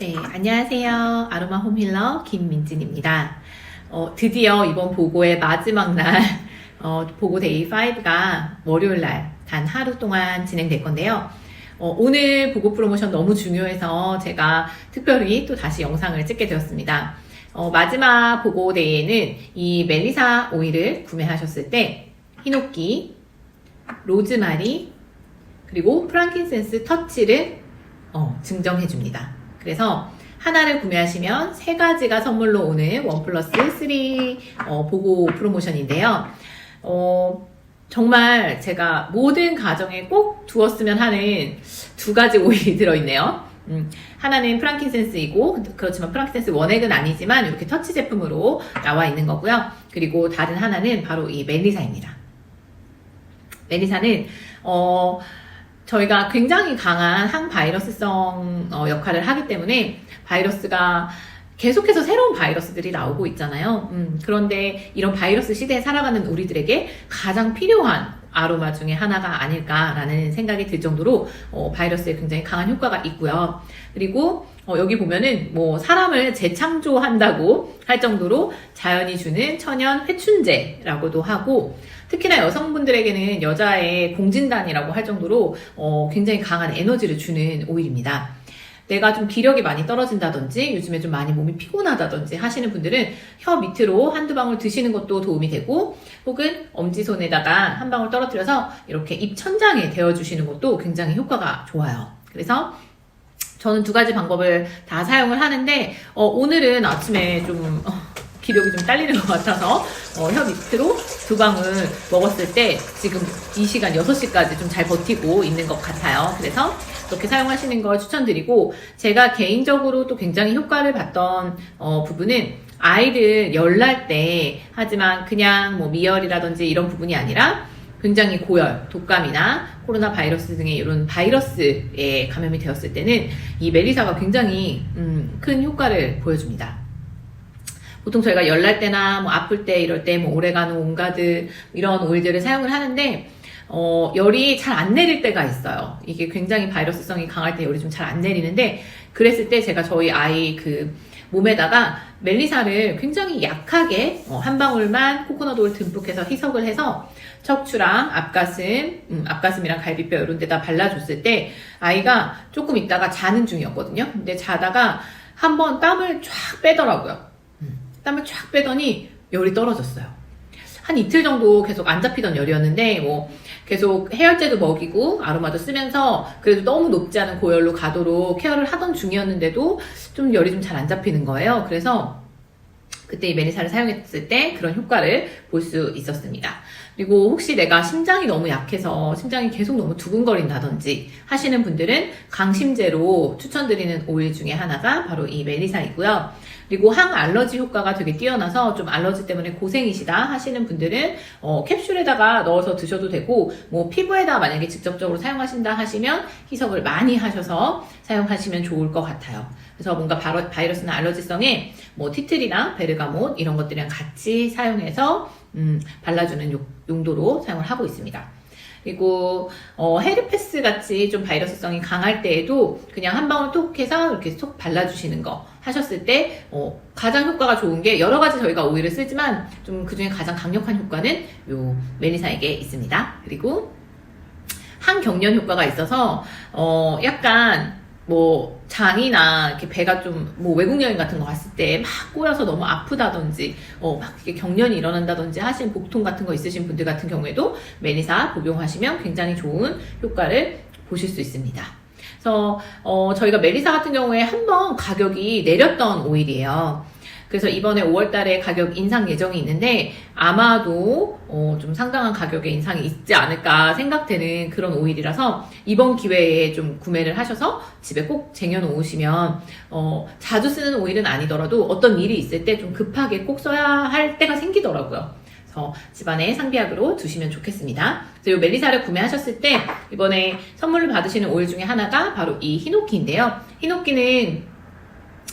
네, 안녕하세요. 아로마 홈힐러 김민진입니다. 드디어 이번 보고의 마지막 날, 보고 데이 5가 월요일 날 단 하루 동안 진행될 건데요. 오늘 보고 프로모션 너무 중요해서 제가 특별히 또 다시 영상을 찍게 되었습니다. 마지막 보고 데이에는 이 멜리사 오일을 구매하셨을 때 히노키, 로즈마리, 그리고 프랑킨센스 터치를 증정해줍니다. 그래서 하나를 구매하시면 3가지가 선물로 오는 원 플러스 3 보고 프로모션인데요. 정말 제가 모든 가정에 꼭 두었으면 하는 2가지 오일이 들어있네요. 하나는 프랑킨센스이고, 그렇지만 프랑킨센스 원액은 아니지만 이렇게 터치 제품으로 나와 있는 거고요. 그리고 다른 하나는 바로 이 멜리사입니다. 멜리사는 저희가 굉장히 강한 항바이러스성 역할을 하기 때문에 바이러스가 계속해서 새로운 바이러스들이 나오고 있잖아요. 그런데 이런 바이러스 시대에 살아가는 우리들에게 가장 필요한 아로마 중에 하나가 아닐까라는 생각이 들 정도로 바이러스에 굉장히 강한 효과가 있고요. 그리고 여기 보면은 뭐 사람을 재창조한다고 할 정도로 자연이 주는 천연 회춘제라고도 하고, 특히나 여성분들에게는 여자의 공진단이라고 할 정도로 굉장히 강한 에너지를 주는 오일입니다. 내가 좀 기력이 많이 떨어진다든지 요즘에 좀 많이 몸이 피곤하다든지 하시는 분들은 혀 밑으로 한두 방울 드시는 것도 도움이 되고, 혹은 엄지손에다가 한 방울 떨어뜨려서 이렇게 입 천장에 대어주시는 것도 굉장히 효과가 좋아요. 그래서 저는 2가지 방법을 다 사용을 하는데 오늘은 아침에 좀 기력이 좀 딸리는 것 같아서 혀 밑으로 2방울 먹었을 때 지금 이 시간 6시까지 좀 잘 버티고 있는 것 같아요. 그래서 그렇게 사용하시는 걸 추천드리고, 제가 개인적으로 또 굉장히 효과를 봤던 부분은 아이를 열날 때, 하지만 그냥 뭐 미열이라든지 이런 부분이 아니라 굉장히 고열, 독감이나 코로나 바이러스 등의 이런 바이러스에 감염이 되었을 때는 이 멜리사가 굉장히 큰 효과를 보여줍니다. 보통 저희가 열날 때나 뭐 아플 때 이럴 때 뭐 오레가노, 온가드 이런 오일들을 사용을 하는데 열이 잘 안 내릴 때가 있어요. 이게 굉장히 바이러스성이 강할 때 열이 좀 잘 안 내리는데, 그랬을 때 제가 저희 아이 그 몸에다가 멜리사를 굉장히 약하게 한 방울만 코코넛 오일 듬뿍 해서 희석을 해서 척추랑 앞가슴이랑 갈비뼈 이런 데다 발라줬을 때 아이가 조금 있다가 자는 중이었거든요. 근데 자다가 한번 땀을 쫙 빼더라고요. 땀을 쫙 빼더니 열이 떨어졌어요. 한 이틀 정도 계속 안 잡히던 열이었는데 뭐 계속 해열제도 먹이고 아로마도 쓰면서 그래도 너무 높지 않은 고열로 가도록 케어를 하던 중이었는데도 좀 열이 좀 잘 안 잡히는 거예요. 그래서 그때 이 멜리사를 사용했을 때 그런 효과를 볼 수 있었습니다. 그리고 혹시 내가 심장이 너무 약해서 심장이 계속 너무 두근거린다든지 하시는 분들은 강심제로 추천드리는 오일 중에 하나가 바로 이 멜리사이고요. 그리고 항알러지 효과가 되게 뛰어나서 좀 알러지 때문에 고생이시다 하시는 분들은 캡슐에다가 넣어서 드셔도 되고, 뭐 피부에다 만약에 직접적으로 사용하신다 하시면 희석을 많이 하셔서 사용하시면 좋을 것 같아요. 그래서 뭔가 바이러스나 알러지성에 뭐 티트리나 베르가못 이런 것들이랑 같이 사용해서 발라주는 용도로 사용을 하고 있습니다. 그리고 헤르페스 같이 좀 바이러스성이 강할 때에도 그냥 한 방울 톡 해서 이렇게 톡 발라주시는 거 하셨을 때 가장 효과가 좋은 게, 여러 가지 저희가 오일을 쓰지만 좀 그중에 가장 강력한 효과는 요 멜리사에게 있습니다. 그리고 항경련 효과가 있어서 약간 뭐 장이나 이렇게 배가 좀 뭐 외국 여행 같은 거 갔을 때 막 꼬여서 너무 아프다든지 막 이렇게 경련이 일어난다든지 하시는 복통 같은 거 있으신 분들 같은 경우에도 멜리사 복용하시면 굉장히 좋은 효과를 보실 수 있습니다. 그래서 저희가 멜리사 같은 경우에 한번 가격이 내렸던 오일이에요. 그래서 이번에 5월달에 가격 인상 예정이 있는데 아마도 좀 상당한 가격의 인상이 있지 않을까 생각되는 그런 오일이라서 이번 기회에 좀 구매를 하셔서 집에 꼭 쟁여놓으시면 자주 쓰는 오일은 아니더라도 어떤 일이 있을 때 좀 급하게 꼭 써야 할 때가 생기더라고요. 그래서 집안에 상비약으로 두시면 좋겠습니다. 그래서 이 멜리사를 구매하셨을 때 이번에 선물로 받으시는 오일 중에 하나가 바로 이 히노키인데요. 히노키는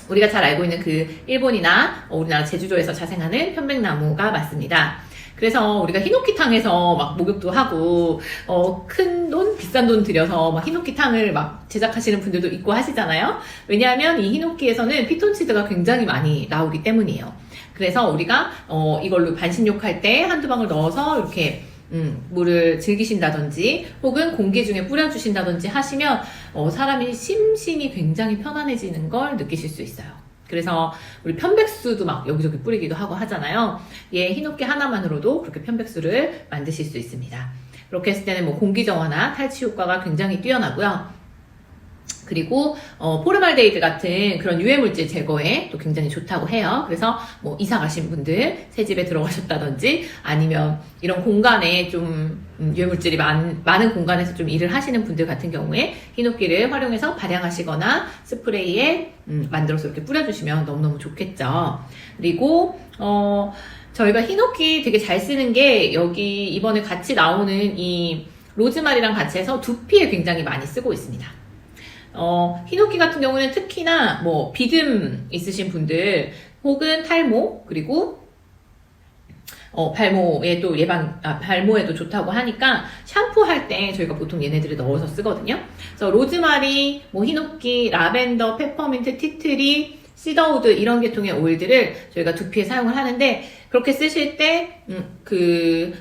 우리가 잘 알고 있는 그 일본이나 우리나라 제주도에서 자생하는 편백나무가 맞습니다. 그래서 우리가 히노키탕에서 막 목욕도 하고, 큰 돈, 비싼 돈 들여서 막 히노키탕을 막 제작하시는 분들도 있고 하시잖아요. 왜냐하면 이 히노키에서는 피톤치드가 굉장히 많이 나오기 때문이에요. 그래서 우리가, 이걸로 반신욕할 때 한두 방울 넣어서 이렇게 물을 즐기신다든지 혹은 공기 중에 뿌려주신다든지 하시면 사람이 심신이 굉장히 편안해지는 걸 느끼실 수 있어요. 그래서 우리 편백수도 막 여기저기 뿌리기도 하고 하잖아요. 얘 히노키 하나만으로도 그렇게 편백수를 만드실 수 있습니다. 그렇게 했을 때는 뭐 공기정화나 탈취 효과가 굉장히 뛰어나고요. 그리고 포르말데이드 같은 그런 유해물질 제거에 또 굉장히 좋다고 해요. 그래서 뭐 이사 가신 분들, 새 집에 들어가셨다든지 아니면 이런 공간에 좀 유해물질이 많은 공간에서 좀 일을 하시는 분들 같은 경우에 히노키를 활용해서 발향하시거나 스프레이에 만들어서 이렇게 뿌려주시면 너무너무 좋겠죠. 그리고 저희가 히노키 되게 잘 쓰는 게 여기 이번에 같이 나오는 이 로즈마리랑 같이 해서 두피에 굉장히 많이 쓰고 있습니다. 히노키 같은 경우는 특히나 뭐 비듬 있으신 분들 혹은 탈모 그리고 발모에 또 발모에도 좋다고 하니까 샴푸할 때 저희가 보통 얘네들을 넣어서 쓰거든요. 그래서 로즈마리, 뭐 히노키, 라벤더, 페퍼민트, 티트리, 시더우드 이런 계통의 오일들을 저희가 두피에 사용을 하는데 그렇게 쓰실 때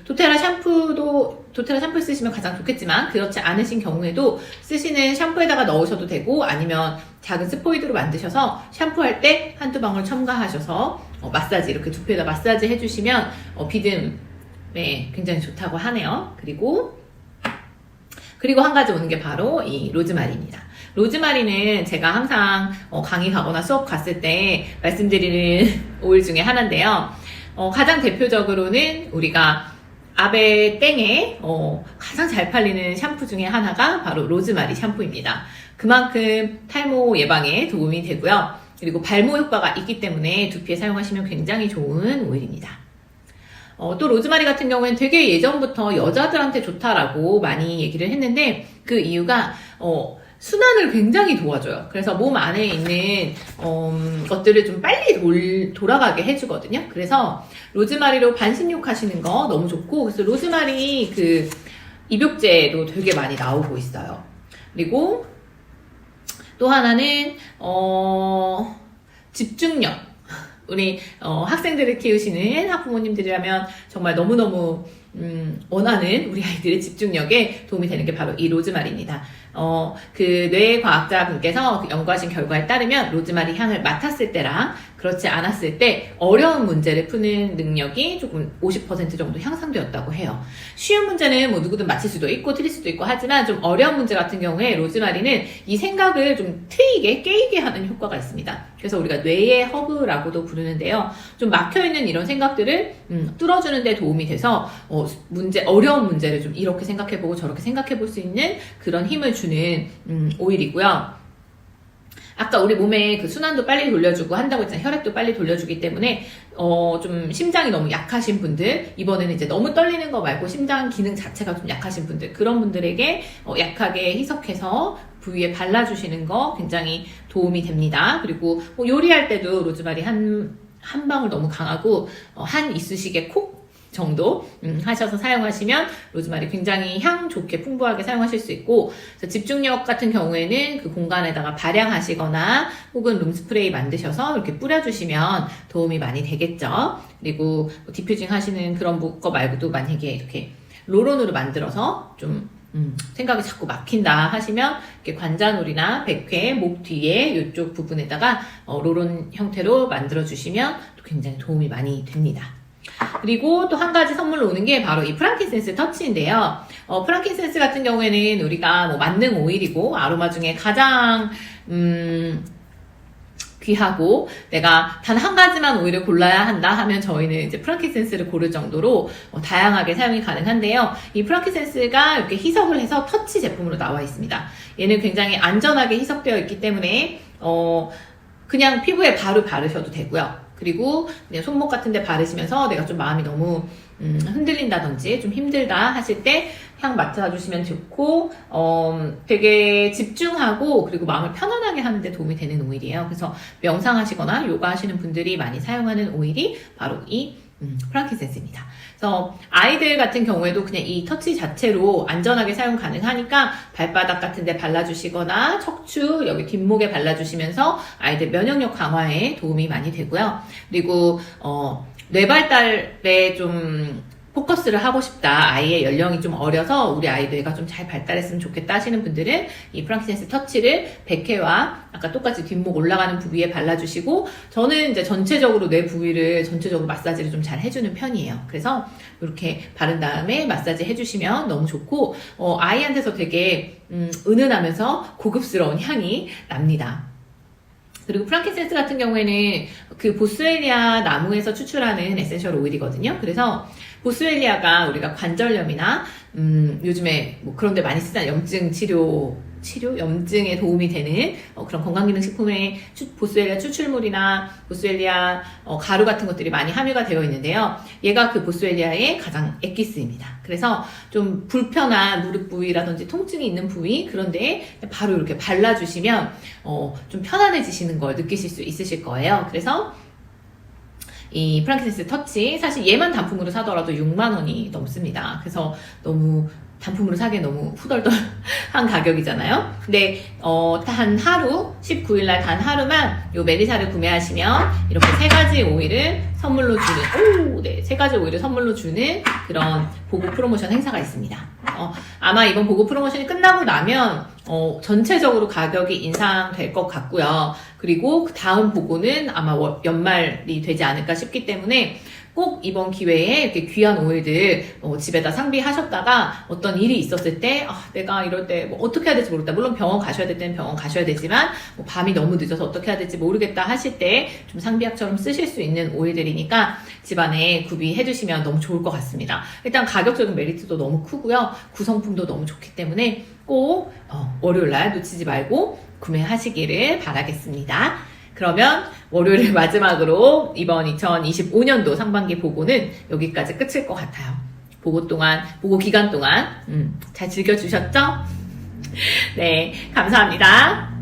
도테라 샴푸 쓰시면 가장 좋겠지만 그렇지 않으신 경우에도 쓰시는 샴푸에다가 넣으셔도 되고 아니면 작은 스포이드로 만드셔서 샴푸할 때 한두 방울 첨가하셔서 마사지 이렇게 두피에다 마사지 해주시면 비듬에 굉장히 좋다고 하네요. 그리고 한 가지 오는 게 바로 이 로즈마리입니다. 로즈마리는 제가 항상 강의 가거나 수업 갔을 때 말씀드리는 오일 중에 하나인데요. 가장 대표적으로는 우리가 아베땡에 가장 잘 팔리는 샴푸 중에 하나가 바로 로즈마리 샴푸입니다. 그만큼 탈모 예방에 도움이 되고요. 그리고 발모 효과가 있기 때문에 두피에 사용하시면 굉장히 좋은 오일입니다. 또 로즈마리 같은 경우에는 되게 예전부터 여자들한테 좋다라고 많이 얘기를 했는데 그 이유가 순환을 굉장히 도와줘요. 그래서 몸 안에 있는 것들을 좀 빨리 돌아가게 해주거든요. 그래서 로즈마리로 반신욕 하시는 거 너무 좋고 그래서 로즈마리 그 입욕제도 되게 많이 나오고 있어요. 그리고 또 하나는 집중력. 우리 학생들을 키우시는 학부모님들이라면 정말 너무너무 원하는 우리 아이들의 집중력에 도움이 되는 게 바로 이 로즈마리입니다. 그 뇌과학자분께서 연구하신 결과에 따르면 로즈마리 향을 맡았을 때랑 그렇지 않았을 때 어려운 문제를 푸는 능력이 조금 50% 정도 향상되었다고 해요. 쉬운 문제는 뭐 누구든 맞힐 수도 있고 틀릴 수도 있고 하지만 좀 어려운 문제 같은 경우에 로즈마리는 이 생각을 좀 깨이게 하는 효과가 있습니다. 그래서 우리가 뇌의 허브라고도 부르는데요. 좀 막혀있는 이런 생각들을 뚫어주는 데 도움이 돼서 어려운 문제를 좀 이렇게 생각해보고 저렇게 생각해볼 수 있는 그런 힘을 주는 오일이고요. 아까 우리 몸에 그 순환도 빨리 돌려주고 한다고 했잖아요. 혈액도 빨리 돌려주기 때문에 좀 심장이 너무 약하신 분들, 이번에는 이제 너무 떨리는 거 말고 심장 기능 자체가 좀 약하신 분들, 그런 분들에게 약하게 희석해서 부위에 발라주시는 거 굉장히 도움이 됩니다. 그리고 뭐 요리할 때도 로즈마리 한 방울 너무 강하고 한 이쑤시개 콕 정도 하셔서 사용하시면 로즈마리 굉장히 향 좋게 풍부하게 사용하실 수 있고 그래서 집중력 같은 경우에는 그 공간에다가 발향하시거나 혹은 룸스프레이 만드셔서 이렇게 뿌려주시면 도움이 많이 되겠죠. 그리고 뭐 디퓨징 하시는 그런 거 말고도 만약에 이렇게 롤온으로 만들어서 좀 생각이 자꾸 막힌다 하시면 이렇게 관자놀이나 백회, 목 뒤에 이쪽 부분에다가 롤온 형태로 만들어 주시면 또 굉장히 도움이 많이 됩니다. 그리고 또 한 가지 선물로 오는 게 바로 이 프랑킨센스 터치인데요. 프랑킨센스 같은 경우에는 우리가 뭐 만능 오일이고 아로마 중에 가장 귀하고 내가 단 한 가지만 오일을 골라야 한다 하면 저희는 이제 프랑킨센스를 고를 정도로 다양하게 사용이 가능한데요. 이 프랑킨센스가 이렇게 희석을 해서 터치 제품으로 나와 있습니다. 얘는 굉장히 안전하게 희석되어 있기 때문에 그냥 피부에 바로 바르셔도 되고요. 그리고 그냥 손목 같은 데 바르시면서 내가 좀 마음이 너무 흔들린다든지 좀 힘들다 하실 때 향 맡아주시면 좋고 되게 집중하고 그리고 마음을 편안하게 하는 데 도움이 되는 오일이에요. 그래서 명상하시거나 요가 하시는 분들이 많이 사용하는 오일이 바로 이 프랑킨센스입니다. 그래서 아이들 같은 경우에도 그냥 이 터치 자체로 안전하게 사용 가능하니까 발바닥 같은 데 발라주시거나 척추, 여기 뒷목에 발라주시면서 아이들 면역력 강화에 도움이 많이 되고요. 그리고 뇌 발달에 좀 포커스를 하고 싶다. 아이의 연령이 좀 어려서 우리 아이 뇌가 좀 잘 발달했으면 좋겠다 하시는 분들은 이 프랑킨센스 터치를 백회와 아까 똑같이 뒷목 올라가는 부위에 발라주시고, 저는 이제 전체적으로 뇌 부위를 전체적으로 마사지를 좀 잘 해주는 편이에요. 그래서 이렇게 바른 다음에 마사지 해주시면 너무 좋고, 아이한테서 되게 은은하면서 고급스러운 향이 납니다. 그리고 프랑킨센스 같은 경우에는 그 보스웰리아 나무에서 추출하는 에센셜 오일이거든요. 그래서 보스웰리아가 우리가 관절염이나 요즘에 뭐 그런 데 많이 쓰는 염증 치료, 염증에 도움이 되는 그런 건강기능식품에 보스웰리아 추출물이나 보스웰리아 가루 같은 것들이 많이 함유가 되어 있는데요. 얘가 그 보스웰리아의 가장 엑기스입니다. 그래서 좀 불편한 무릎 부위라든지 통증이 있는 부위, 그런데 바로 이렇게 발라주시면 좀 편안해지시는 걸 느끼실 수 있으실 거예요. 그래서 이 프랑킨센스 터치, 사실 얘만 단품으로 사더라도 6만 원이 넘습니다. 그래서 너무 단품으로 사기엔 너무 후덜덜한 가격이잖아요. 근데 단 하루, 19일날 단 하루만 요 메리사를 구매하시면 이렇게 3가지 오일을 선물로 주는, 네, 3가지 오일을 선물로 주는 그런 보고 프로모션 행사가 있습니다. 아마 이번 보고 프로모션이 끝나고 나면 전체적으로 가격이 인상될 것 같고요. 그리고 그 다음 보고는 아마 연말이 되지 않을까 싶기 때문에 꼭 이번 기회에 이렇게 귀한 오일들 집에다 상비하셨다가 어떤 일이 있었을 때 내가 이럴 때 뭐 어떻게 해야 될지 모르겠다. 물론 병원 가셔야 될 때는 병원 가셔야 되지만 뭐 밤이 너무 늦어서 어떻게 해야 될지 모르겠다 하실 때 좀 상비약처럼 쓰실 수 있는 오일들이니까 집안에 구비해 주시면 너무 좋을 것 같습니다. 일단 가격적인 메리트도 너무 크고요. 구성품도 너무 좋기 때문에 꼭 월요일날 놓치지 말고 구매하시기를 바라겠습니다. 그러면 월요일 마지막으로 이번 2025년도 상반기 보고는 여기까지 끝일 것 같아요. 보고 기간 동안 잘 즐겨주셨죠? 네, 감사합니다.